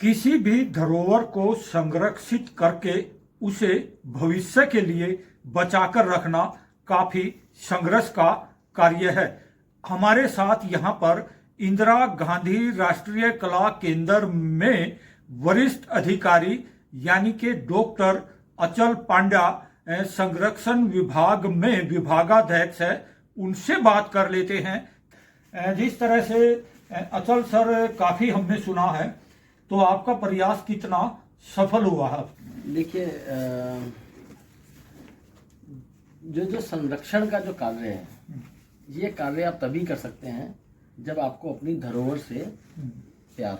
किसी भी धरोहर को संरक्षित करके उसे भविष्य के लिए बचाकर रखना काफी संघर्ष का कार्य है। हमारे साथ यहाँ पर इंदिरा गांधी राष्ट्रीय कला केंद्र में वरिष्ठ अधिकारी यानी कि डॉक्टर अचल पांड्या संरक्षण विभाग में विभागाध्यक्ष है, उनसे बात कर लेते हैं। जिस तरह से अचल सर, काफी हमने सुना है, तो आपका प्रयास कितना सफल हुआ है? देखिए, जो संरक्षण का जो कार्य है, ये कार्य आप तभी कर सकते हैं जब आपको अपनी धरोहर से प्यार हो।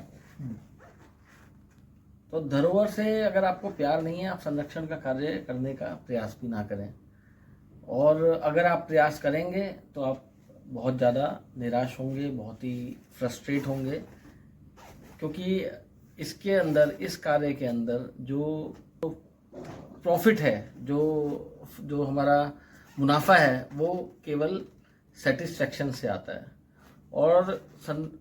तो धरोहर से अगर आपको प्यार नहीं है, आप संरक्षण का कार्य करने का प्रयास भी ना करें। और अगर आप प्रयास करेंगे तो आप बहुत ज़्यादा निराश होंगे, बहुत ही फ्रस्ट्रेट होंगे, क्योंकि इसके अंदर, इस कार्य के अंदर जो प्रॉफिट है, जो हमारा मुनाफा है, वो केवल सेटिस्फैक्शन से आता है। और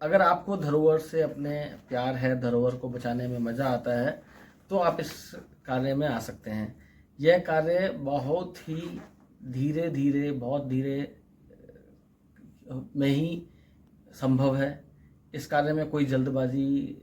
अगर आपको धरोहर से अपने प्यार है, धरोहर को बचाने में मज़ा आता है, तो आप इस कार्य में आ सकते हैं। यह कार्य बहुत ही धीरे धीरे, बहुत धीरे में ही संभव है। इस कार्य में कोई जल्दबाजी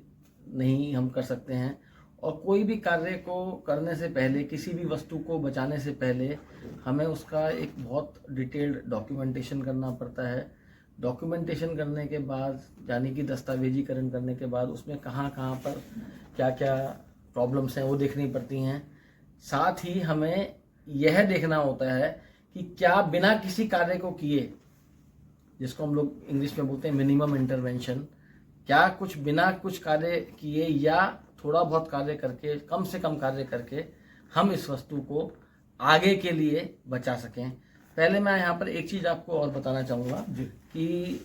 नहीं हम कर सकते हैं। और कोई भी कार्य को करने से पहले, किसी भी वस्तु को बचाने से पहले, हमें उसका एक बहुत डिटेल्ड डॉक्यूमेंटेशन करना पड़ता है। डॉक्यूमेंटेशन करने के बाद, यानी कि दस्तावेजीकरण करने के बाद, उसमें कहाँ कहाँ पर क्या क्या प्रॉब्लम्स हैं वो देखनी पड़ती हैं। साथ ही हमें यह देखना होता है कि क्या बिना किसी कार्य को किए, जिसको हम लोग इंग्लिश में बोलते हैं मिनिमम इंटरवेंशन, क्या कुछ बिना कुछ कार्य किए या थोड़ा बहुत कार्य करके, कम से कम कार्य करके, हम इस वस्तु को आगे के लिए बचा सकें। पहले मैं यहाँ पर एक चीज आपको और बताना चाहूँगा कि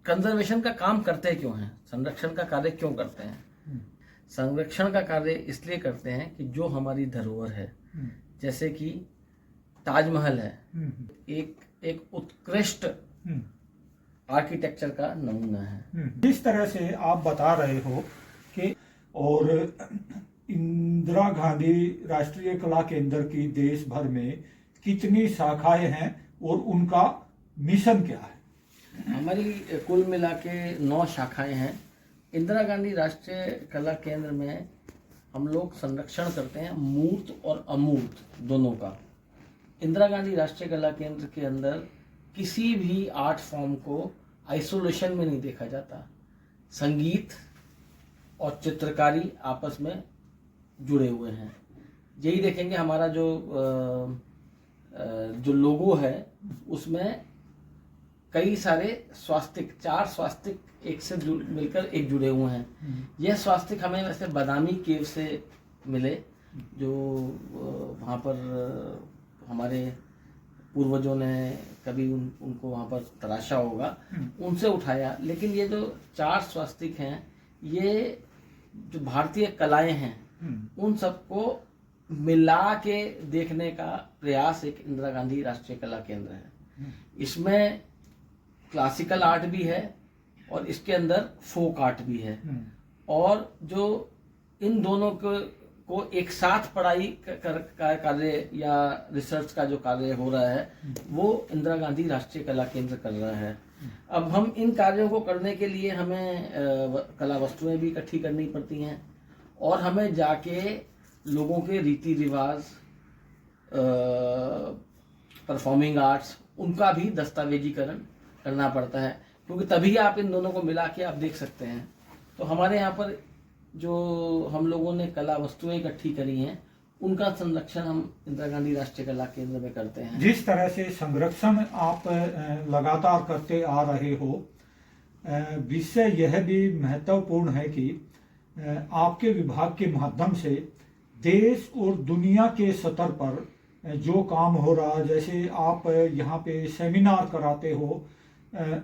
कंजर्वेशन का काम करते क्यों हैं, संरक्षण का कार्य क्यों करते हैं। संरक्षण का कार्य इसलिए करते हैं कि जो हमारी धरोहर है, जैसे कि ताजमहल है, एक उत्कृष्ट आर्किटेक्चर का नमूना है। जिस तरह से आप बता रहे हो कि और इंदिरा गांधी राष्ट्रीय कला केंद्र की देश भर में कितनी शाखाएं हैं और उनका मिशन क्या है? हमारी कुल मिला के 9 शाखाएं हैं। इंदिरा गांधी राष्ट्रीय कला केंद्र में हम लोग संरक्षण करते हैं मूर्त और अमूर्त दोनों का। इंदिरा गांधी राष्ट्रीय कला केंद्र के अंदर किसी भी आर्ट फॉर्म को आइसोलेशन में नहीं देखा जाता। संगीत और चित्रकारी आपस में जुड़े हुए हैं। यही देखेंगे, हमारा जो लोगो है, उसमें कई सारे स्वास्तिक, 4 स्वास्तिक एक से मिलकर एक जुड़े हुए हैं। यह स्वास्तिक हमें वैसे बादामी केव से मिले, जो वहाँ पर हमारे पूर्वजों ने कभी उनको वहाँ पर तराशा होगा, उनसे उठाया। लेकिन ये जो 4 स्वास्तिक हैं, ये जो भारतीय कलाएं हैं, उन सबको मिला के देखने का प्रयास एक इंदिरा गांधी राष्ट्रीय कला केंद्र है। इसमें क्लासिकल आर्ट भी है और इसके अंदर फोक आर्ट भी है। और जो इन दोनों को एक साथ पढ़ाई का कार्य या रिसर्च का जो कार्य हो रहा है, वो इंदिरा गांधी राष्ट्रीय कला केंद्र कर रहा है। अब हम इन कार्यों को करने के लिए हमें कला वस्तुएं भी इकट्ठी करनी पड़ती हैं, और हमें जाके लोगों के रीति रिवाज, परफॉर्मिंग आर्ट्स, उनका भी दस्तावेजीकरण करना पड़ता है, क्योंकि तभी आप इन दोनों को मिला के आप देख सकते हैं। तो हमारे यहाँ पर जो हम लोगों ने कला वस्तुएं इकट्ठी करी हैं, उनका संरक्षण हम इंदिरा गांधी राष्ट्रीय कला केंद्र में करते हैं। जिस तरह से संरक्षण आप लगातार करते आ रहे हो, विषय यह भी महत्वपूर्ण है कि आपके विभाग के माध्यम से देश और दुनिया के स्तर पर जो काम हो रहा, जैसे आप यहाँ पे सेमिनार कराते हो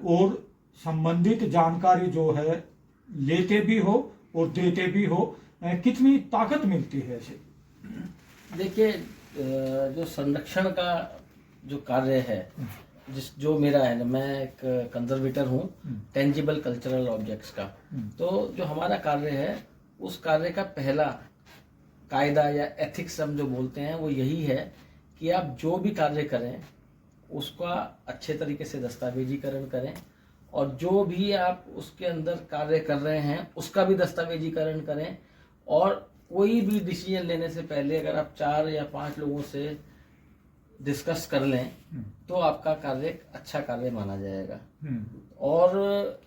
और संबंधित जानकारी जो है लेते भी हो और देते भी हो, कितनी ताकत मिलती है ऐसे? देखिए, जो संरक्षण का जो कार्य है, जो मेरा है ना, मैं एक कंजर्वेटर हूँ टेंजिबल कल्चरल ऑब्जेक्ट्स का। तो जो हमारा कार्य है, उस कार्य का पहला कायदा या एथिक्स हम जो बोलते हैं वो यही है कि आप जो भी कार्य करें उसका अच्छे तरीके से दस्तावेजीकरण करें, और जो भी आप उसके अंदर कार्य कर रहे हैं उसका भी दस्तावेजीकरण करें। और कोई भी डिसीजन लेने से पहले अगर आप 4 या 5 लोगों से डिस्कस कर लें तो आपका कार्य एक अच्छा कार्य माना जाएगा। और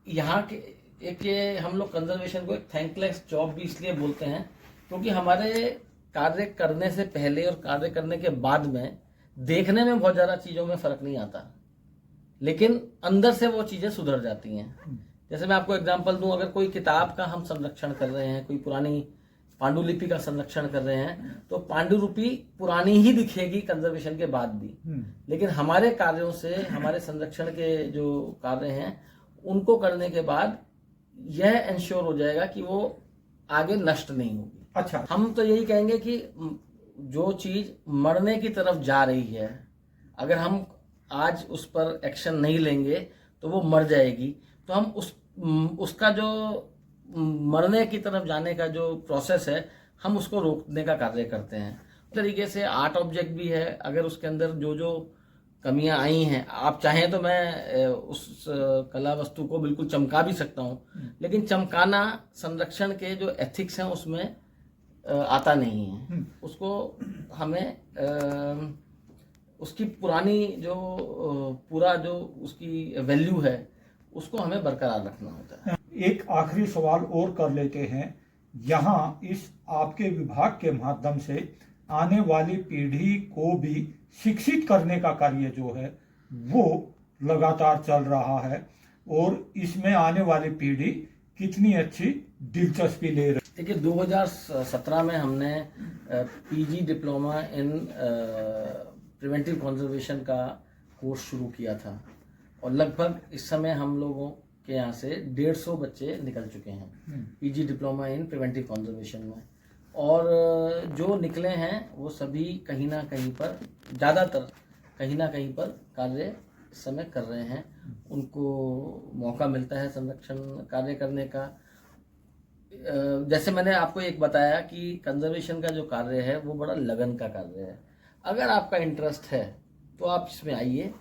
यहाँ के एक ये हम लोग कंजर्वेशन को एक थैंकलेस जॉब भी इसलिए बोलते हैं क्योंकि हमारे कार्य करने से पहले और कार्य करने के बाद में देखने में बहुत ज़्यादा चीज़ों में फ़र्क नहीं आता, लेकिन अंदर से वो चीज़ें सुधर जाती हैं। जैसे मैं आपको एग्जांपल दूं, अगर कोई किताब का हम संरक्षण कर रहे हैं, कोई पुरानी पांडुलिपि का संरक्षण कर रहे हैं, तो पांडुलिपि पुरानी ही दिखेगी कंजर्वेशन के बाद भी, लेकिन हमारे कार्यों से, हमारे संरक्षण के जो कार्य हैं उनको करने के बाद यह इंश्योर हो जाएगा कि वो आगे नष्ट नहीं होगी। अच्छा, हम तो यही कहेंगे कि जो चीज मरने की तरफ जा रही है, अगर हम आज उस पर एक्शन नहीं लेंगे तो वो मर जाएगी। तो हम उसका जो मरने की तरफ जाने का जो प्रोसेस है, हम उसको रोकने का कार्य करते हैं। इस तरीके से आर्ट ऑब्जेक्ट भी है, अगर उसके अंदर जो जो कमियां आई हैं, आप चाहें तो मैं उस कला वस्तु को बिल्कुल चमका भी सकता हूं, लेकिन चमकाना संरक्षण के जो एथिक्स हैं उसमें आता नहीं है। उसको हमें उसकी पुरानी जो पूरा जो उसकी वैल्यू है उसको हमें बरकरार रखना होता है। एक आखिरी सवाल और कर लेते हैं। यहाँ इस आपके विभाग के माध्यम से आने वाली पीढ़ी को भी शिक्षित करने का कार्य जो है वो लगातार चल रहा है, और इसमें आने वाली पीढ़ी कितनी अच्छी दिलचस्पी ले रही। देखिए 2017 में हमने PG diploma in preventive conservation का कोर्स शुरू किया था, और लगभग इस समय हम लोगों के यहाँ से 150 बच्चे निकल चुके हैं PG diploma in preventive conservation में। और जो निकले हैं वो सभी कहीं ना कहीं पर, ज़्यादातर कहीं ना कहीं पर कार्य इस समय कर रहे हैं। उनको मौका मिलता है संरक्षण कार्य करने का। जैसे मैंने आपको एक बताया कि कंजर्वेशन का जो कार्य है वो बड़ा लगन का कार्य है। अगर आपका इंटरेस्ट है तो आप इसमें आइए,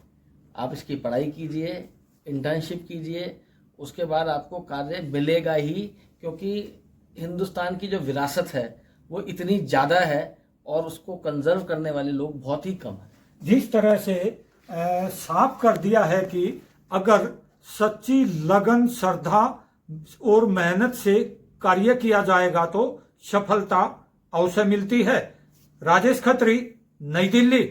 आप इसकी पढ़ाई कीजिए, इंटर्नशिप कीजिए, उसके बाद आपको कार्य मिलेगा ही, क्योंकि हिंदुस्तान की जो विरासत है वो इतनी ज़्यादा है और उसको कंजर्व करने वाले लोग बहुत ही कम हैं। जिस तरह से साफ कर दिया है कि अगर सच्ची लगन, श्रद्धा और मेहनत से कार्य किया जाएगा तो सफलता अवश्य मिलती है। राजेश खत्री, नई दिल्ली।